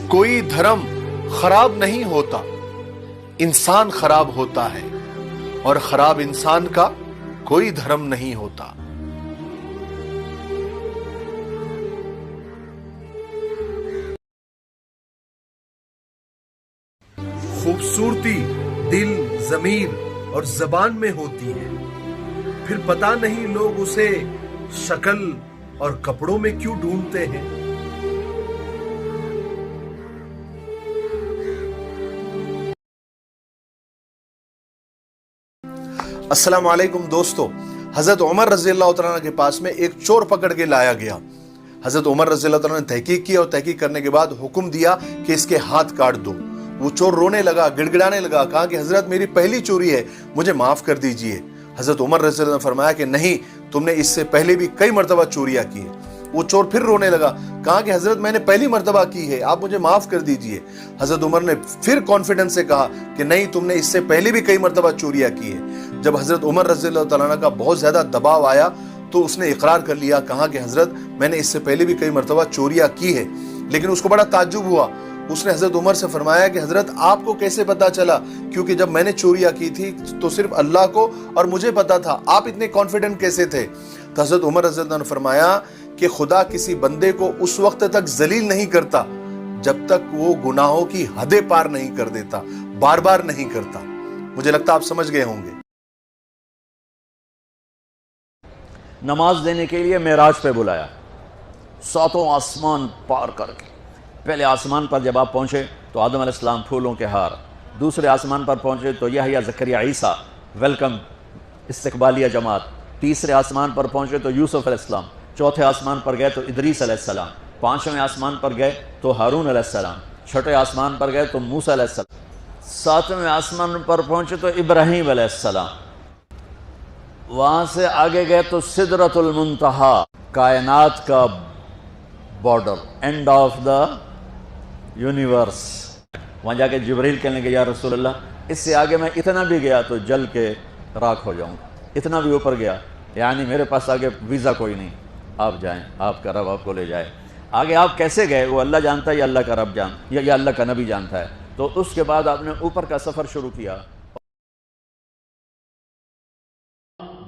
کوئی دھرم خراب نہیں ہوتا، انسان خراب ہوتا ہے، اور خراب انسان کا کوئی دھرم نہیں ہوتا۔ خوبصورتی دل، ضمیر اور زبان میں ہوتی ہے، پھر پتہ نہیں لوگ اسے شکل اور کپڑوں میں کیوں ڈھونڈتے ہیں۔ السلام علیکم دوستو، حضرت عمر رضی اللہ تعالیٰ کے پاس میں ایک چور پکڑ کے لایا گیا۔ حضرت عمر رضی اللہ تعالیٰ نے تحقیق کی اور تحقیق کرنے کے بعد حکم دیا کہ اس کے ہاتھ کاٹ دو۔ وہ چور رونے لگا، گڑ گڑانے لگا، کہا کہ حضرت میری پہلی چوری ہے، مجھے معاف کر دیجئے۔ حضرت عمر رضی اللہ نے فرمایا کہ نہیں، تم نے اس سے پہلے بھی کئی مرتبہ چوریاں کی ہیں۔ وہ چور پھر رونے لگا، کہا کہ حضرت میں نے پہلی مرتبہ کی ہے، آپ مجھے معاف کر دیجئے۔ حضرت عمر نے پھر کانفیڈنس سے کہا کہ نہیں، تم نے اس سے پہلے بھی کئی مرتبہ چوریاں کی ہیں۔ جب حضرت عمر رضی اللہ تعالیٰ عنہ کا بہت زیادہ دباؤ آیا تو اس نے اقرار کر لیا، کہا کہ حضرت میں نے اس سے پہلے بھی کئی مرتبہ چوریاں کی ہے۔ لیکن اس کو بڑا تعجب ہوا۔ اس نے حضرت عمر سے فرمایا کہ حضرت آپ کو کیسے پتا چلا؟ کیونکہ جب میں نے چوریاں کی تھی تو صرف اللہ کو اور مجھے پتا تھا، آپ اتنے کانفیڈنٹ کیسے تھے؟ تو حضرت عمر رضی اللہ عنہ نے فرمایا کہ خدا کسی بندے کو اس وقت تک ذلیل نہیں کرتا جب تک وہ گناہوں کی حدیں پار نہیں کر دیتا، بار بار نہیں کرتا۔ مجھے لگتا آپ سمجھ گئے ہوں گے۔ نماز دینے کے لیے معراج پہ بلایا، ساتوں آسمان پار کر کے۔ پہلے آسمان پر جب آپ پہنچے تو آدم علیہ السلام پھولوں کے ہار، دوسرے آسمان پر پہنچے تو یحییٰ زکریا عیسیٰ ویلکم استقبالیہ جماعت، تیسرے آسمان پر پہنچے تو یوسف علیہ السلام، چوتھے آسمان پر گئے تو ادریس علیہ السلام، پانچویں آسمان پر گئے تو ہارون علیہ السلام، چھٹے آسمان پر گئے تو موسیٰ علیہ السلام، ساتویں آسمان پر پہنچے تو ابراہیم علیہ السلام، وہاں سے آگے گئے تو سدرۃ المنتہا، کائنات کا border, and of the universe. وہاں جا کے جبریل کہنے لگے یا رسول اللہ اس سے آگے میں اتنا بھی گیا تو جل کے راکھ ہو جاؤں گا، اتنا بھی اوپر گیا یعنی میرے پاس آگے ویزا کوئی نہیں، آپ جائیں، آپ کا رب آپ کو لے جائے۔ آگے آپ کیسے گئے وہ اللہ جانتا ہے یا اللہ کا رب جانتا ہے یا اللہ کا نبی جانتا ہے۔ تو اس کے بعد آپ نے اوپر کا سفر شروع کیا،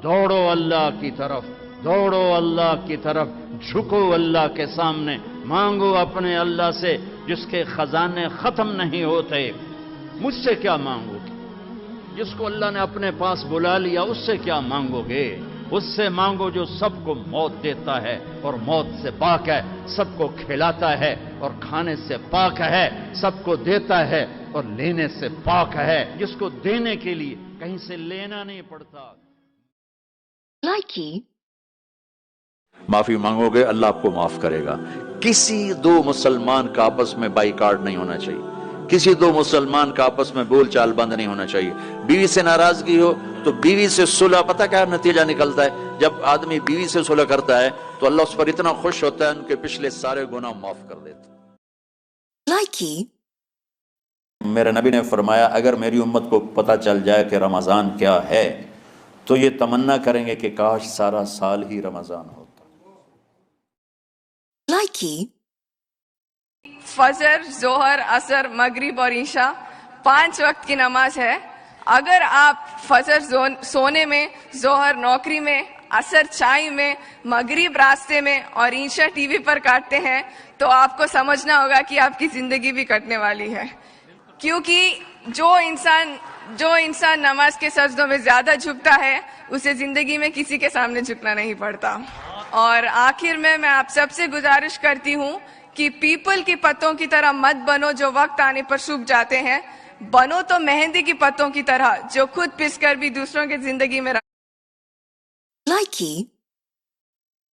دوڑو اللہ کی طرف، دوڑو اللہ کی طرف، جھکو اللہ کے سامنے، مانگو اپنے اللہ سے جس کے خزانے ختم نہیں ہوتے۔ مجھ سے کیا مانگو گے؟ جس کو اللہ نے اپنے پاس بلا لیا اس سے کیا مانگو گے؟ اس سے مانگو جو سب کو موت دیتا ہے اور موت سے پاک ہے، سب کو کھلاتا ہے اور کھانے سے پاک ہے، سب کو دیتا ہے اور لینے سے پاک ہے، جس کو دینے کے لیے کہیں سے لینا نہیں پڑتا۔ معافی مانگو گے اللہ آپ کو معاف کرے گا۔ کسی دو مسلمان کا آپس میں بائی کارڈ نہیں ہونا چاہیے، کسی دو مسلمان کا آپس میں بول چال بند نہیں ہونا چاہیے۔ بیوی سے ناراضگی ہو تو بیوی سے صلح، پتہ کیا نتیجہ نکلتا ہے؟ جب آدمی بیوی سے صلح کرتا ہے تو اللہ اس پر اتنا خوش ہوتا ہے ان کے پچھلے سارے گناہ معاف کر دیتا ہے۔ میرے نبی نے فرمایا اگر میری امت کو پتہ چل جائے کہ رمضان کیا ہے تو یہ تمنا کریں گے کہ کاش سارا سال ہی رمضان ہوتا۔ فجر، ظہر، عصر، مغرب اور عشاء 5 وقت کی نماز ہے۔ اگر آپ فجر سونے میں، ظہر نوکری میں، عصر چائے میں، مغرب راستے میں اور عشاء ٹی وی پر کاٹتے ہیں تو آپ کو سمجھنا ہوگا کہ آپ کی زندگی بھی کٹنے والی ہے، کیونکہ جو انسان نماز کے سجدوں میں زیادہ جھکتا ہے اسے زندگی میں کسی کے سامنے جھکنا نہیں پڑتا۔ اور آخر میں آپ سب سے گزارش کرتی ہوں کہ پیپل کی پتوں کی طرح مت بنو جو وقت آنے پر سوکھ جاتے ہیں، بنو تو مہندی کی پتوں کی طرح جو خود پس کر بھی دوسروں کی زندگی میں